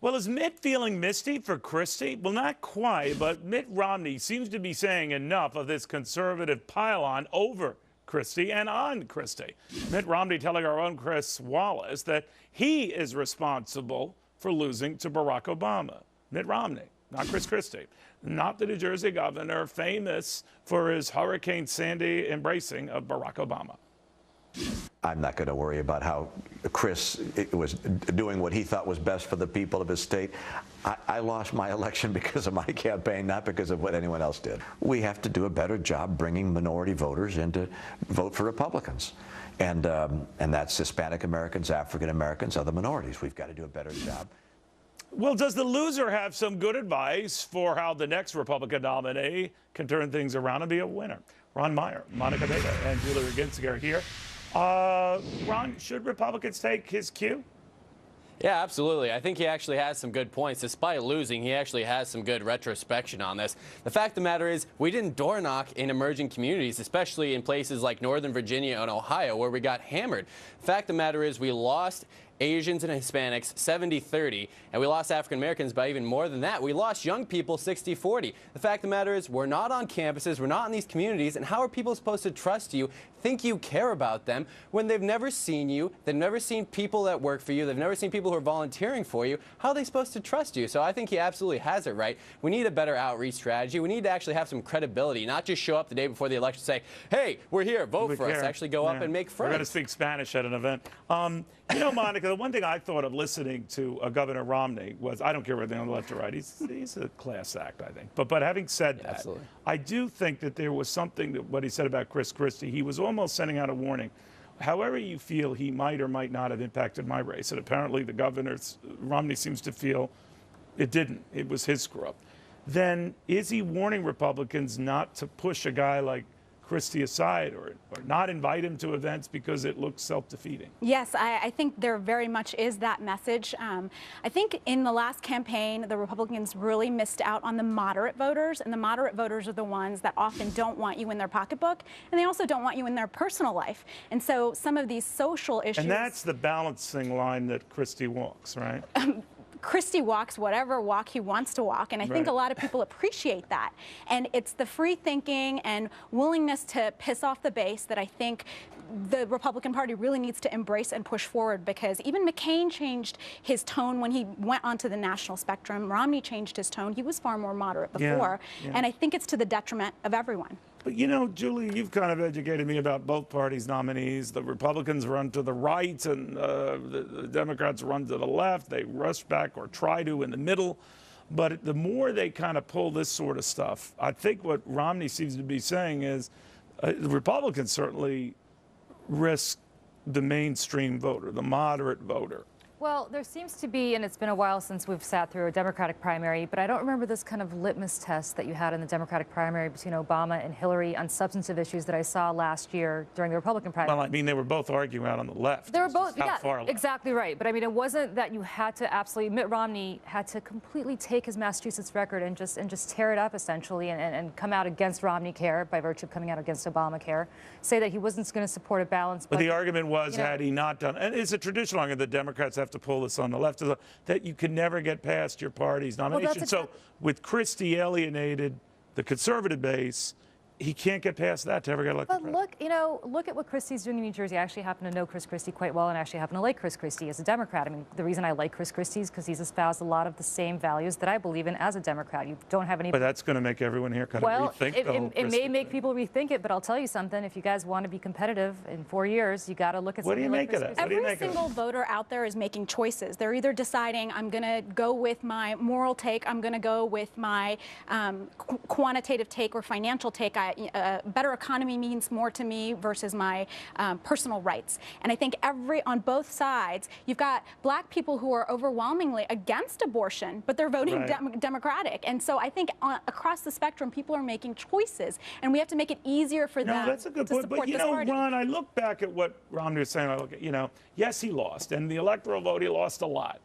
Well, is Mitt feeling misty for Christie? Well, not quite, but Mitt Romney seems to be saying enough of this conservative pile-on over Christie and on Christie. Mitt Romney telling our own Chris Wallace that he is responsible for losing to Barack Obama. Mitt Romney, not Chris Christie, not the New Jersey governor famous for his Hurricane Sandy embracing of Barack Obama. I'm not going to worry about how Chris was doing what he thought was best for the people of his state. I lost my election because of my campaign, not because of what anyone else did. We have to do a better job bringing minority voters in to vote for Republicans. And that's Hispanic Americans, African Americans, other minorities. We've got to do a better job. Well, does the loser have some good advice for how the next Republican nominee can turn things around and be a winner? Ron Meyer, Monica Mehta, and Julie Roginsky are here. Ron, should Republicans take his cue? Yeah, absolutely. I think he actually has some good points. Despite losing, he actually has some good retrospection on this. The fact of the matter is, we didn't door knock in emerging communities, especially in places like Northern Virginia and Ohio, where we got hammered. The fact of the matter is, we lost Asians and Hispanics 70-30, and we lost African Americans by even more than that. We lost young people 60-40. The fact of the matter is, we're not on campuses, we're not in these communities, and how are people supposed to trust you, think you care about them, when they've never seen you, they've never seen people that work for you, they've never seen people who are volunteering for you? How are they supposed to trust you? So I think he absolutely has it right. We need a better outreach strategy. We need to actually have some credibility, not just show up the day before the election and say, hey, we're here, vote for us. Actually go up and make friends. We're going to speak Spanish at an event. You know, Monica, the one thing I thought of listening to Governor Romney was, I don't care whether they're on the left or right, he's a class act, I think. But having said that, absolutely. I do think that there was something that what he said about Chris Christie, he was almost sending out a warning. However you feel he might or might not have impacted my race, and apparently the governor's, Romney seems to feel it didn't. It was his screw up. Then is he warning Republicans not to push a guy like Christie aside or not invite him to events because it looks self-defeating? Yes, I think there very much is that message. I think in the last campaign, the Republicans really missed out on the moderate voters, and the moderate voters are the ones that often don't want you in their pocketbook, and they also don't want you in their personal life. And so some of these social issues... And that's the balancing line that Christie walks, right? Christie walks whatever walk he wants to walk, and I think a lot of people appreciate that. And it's the free thinking and willingness to piss off the base that I think the Republican Party really needs to embrace and push forward, because even McCain changed his tone when he went onto the national spectrum. Romney changed his tone. He was far more moderate before, and I think it's to the detriment of everyone. But you know, Julie, you've kind of educated me about both parties' nominees. The Republicans run to the right and the Democrats run to the left. They rush back or try to in the middle. But the more they kind of pull this sort of stuff, I think what Romney seems to be saying is the Republicans certainly risk the mainstream voter, the moderate voter. Well, there seems to be, and it's been a while since we've sat through a Democratic primary, but I don't remember this kind of litmus test that you had in the Democratic primary between Obama and Hillary on substantive issues that I saw last year during the Republican primary. Well, I mean, they were both arguing out on the left. They were both, yeah, exactly right. But I mean, it wasn't that you had to absolutely, Mitt Romney had to completely take his Massachusetts record and just tear it up essentially and come out against Romneycare by virtue of coming out against Obamacare, say that he wasn't going to support a balanced But budget. the argument was, had he not done, and it's a traditional argument that Democrats have to pull this on the left, that you can never get past your party's nomination. Well, so with Christie alienated the conservative base, he can't get past that to ever get elected. But look, look at what Christie's doing in New Jersey. I actually happen to know Chris Christie quite well, and actually happen to like Chris Christie as a Democrat. I mean, the reason I like Chris Christie is because he's espoused a lot of the same values that I believe in as a Democrat. You don't have any. But that's going to make everyone here kind of rethink the whole it may make people rethink it, but I'll tell you something. If you guys want to be competitive in 4 years, you got to look at. What do you make of that? Every single voter out there is making choices. They're either deciding, I'm going to go with my moral take, I'm going to go with my quantitative take or financial take. Better economy means more to me versus my personal rights. And I think on both sides, you've got black people who are overwhelmingly against abortion, but they're voting Democratic. And so I think across the spectrum, people are making choices, and we have to make it easier for them that's a good to point. support But you this know, party. Ron, I look back at what Romney was saying. I look at, yes, he lost, and the electoral vote, he lost a lot.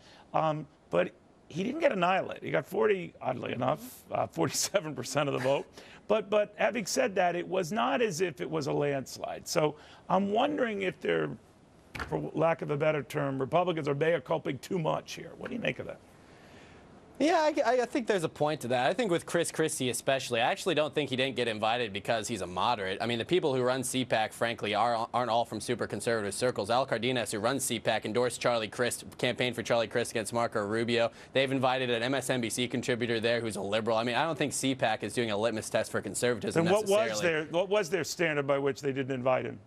But he didn't get annihilated. He got 40, oddly enough, 47% of the vote. But having said that, it was not as if it was a landslide. So I'm wondering if they're, for lack of a better term, Republicans are mea culping too much here. What do you make of that? Yeah, I think there's a point to that. I think with Chris Christie especially, I actually don't think he didn't get invited because he's a moderate. I mean, the people who run CPAC, frankly, aren't all from super conservative circles. Al Cardenas, who runs CPAC, endorsed Charlie Crist, campaigned for Charlie Crist against Marco Rubio. They've invited an MSNBC contributor there who's a liberal. I mean, I don't think CPAC is doing a litmus test for conservatism necessarily. What was their standard by which they didn't invite him?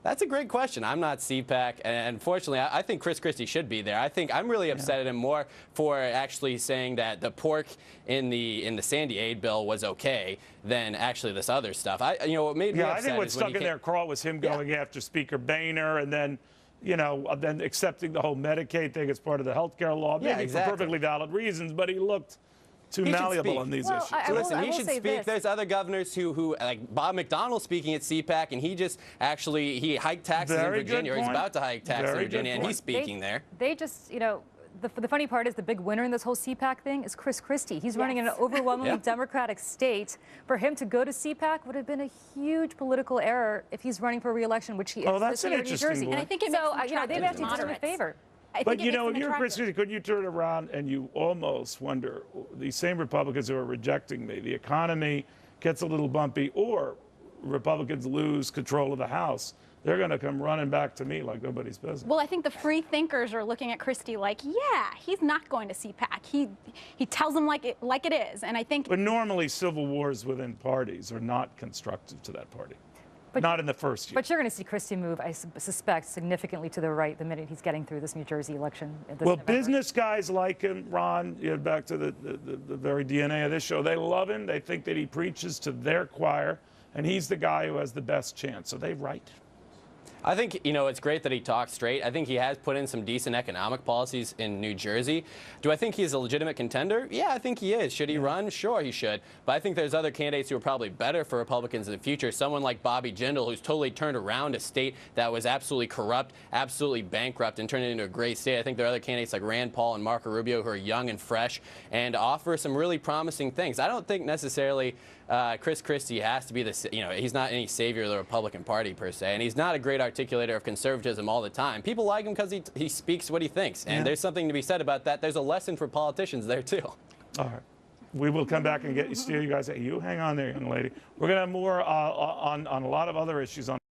That's a great question. I'm not CPAC, and unfortunately, I think Chris Christie should be there. I'm really upset at him more for actually saying that the pork in the Sandy Aid bill was okay than actually this other stuff. What made me upset I think what stuck in their craw was him going after Speaker Boehner, and then, then accepting the whole Medicaid thing as part of the health care law, maybe exactly. for perfectly valid reasons, but he looked too malleable on these issues. Listen, he should speak. There's other governors who like Bob McDonnell speaking at CPAC, and he hiked taxes in Virginia, or he's about to hike taxes in Virginia, and he's speaking there. They just, the funny part is the big winner in this whole CPAC thing is Chris Christie. He's running in an overwhelmingly Democratic state. For him to go to CPAC would have been a huge political error if he's running for re-election, which he is this year in New Jersey. And I think it they've actually done him a favor. But if you're Chris Christie, could you turn around and you almost wonder, these same Republicans who are rejecting me, the economy gets a little bumpy, or Republicans lose control of the House, they're going to come running back to me like nobody's business. Well, I think the free thinkers are looking at Christie like, yeah, he's not going to CPAC. He tells them like it is, and I think. But normally, civil wars within parties are not constructive to that party. Not in the first year. But you're going to see Christie move, I suspect, significantly to the right the minute he's getting through this New Jersey election. Well, business guys like him, Ron, back to the very DNA of this show, they love him. They think that he preaches to their choir, and he's the guy who has the best chance. Are they right? I think, it's great that he talks straight. I think he has put in some decent economic policies in New Jersey. Do I think he's a legitimate contender? Yeah, I think he is. Should he run? Sure, he should. But I think there's other candidates who are probably better for Republicans in the future. Someone like Bobby Jindal, who's totally turned around a state that was absolutely corrupt, absolutely bankrupt, and turned it into a great state. I think there are other candidates like Rand Paul and Marco Rubio who are young and fresh and offer some really promising things. I don't think necessarily Chris Christie has to be he's not any savior of the Republican Party per se, and he's not a great articulator of conservatism all the time. People like him because he speaks what he thinks, and there's something to be said about that. There's a lesson for politicians there too. All right. We will come back and steal you guys. You hang on there, young lady. We're going to have more on a lot of other issues on